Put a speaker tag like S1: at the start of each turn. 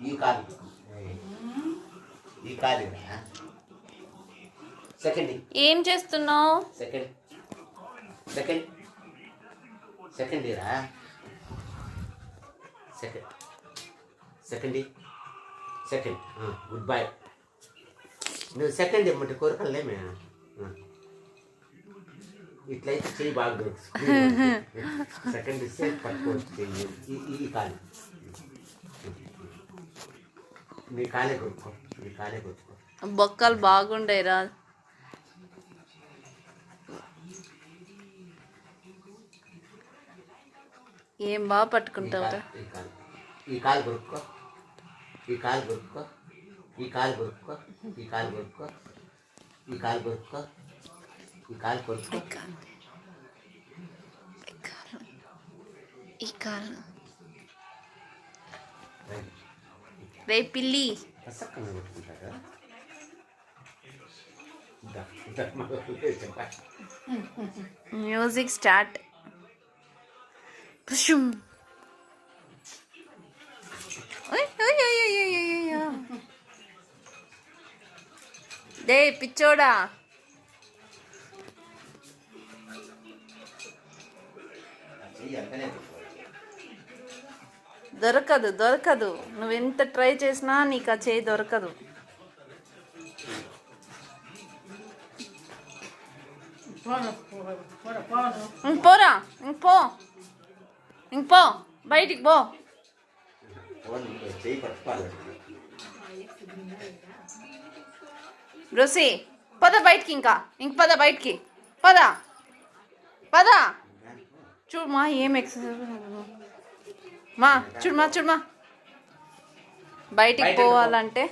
S1: ఈ కాలు ఈ కాలు సెకండ్.
S2: ఏం చేస్తున్నావు?
S1: సెకండ్ సెకండ్ సెకండ్ రా. Second second second. Good bye. నువ్వు సెకండ్ ఇమ్మంటే కోరికలే మేము ఇట్లయితే చెయ్యి బాగా దొరుకుతుంది. సెకండ్ ఇస్తే పట్టుకోవచ్చు చెయ్యి. ఈ కాలు నీ కాలే కొట్టుకో, నీ కాలే కొట్టుకో.
S2: బొక్కలు బాగుండే రా. ఏం బాగా పట్టుకుంటావురా.
S1: ఈ కాలు కొరుక్కో, ఈ కాలు కొరుక్కో, ఈ కాలు కొరుక్కో, ఈ కాలు కొరుక్కో, ఈ కాలు కొరుక్కో, ఈ కాలు కొరుక్కో.
S2: ఈ కాలు రే పిల్లి. Music start. డే పిచ్చోడా. దొరకదు దొరకదు. నువ్వెంత ట్రై చేసినా నీకు ఆ చేయి దొరకదు. పోరా ఇంకో ఇంకో బయటికి పో. బ్రోసి పద బయటికి. ఇంక పద బయటికి. పద పద. చూడమా ఏం ఎక్సర్సైజ్ మా. చూడమా బయటికి పోవాలంటే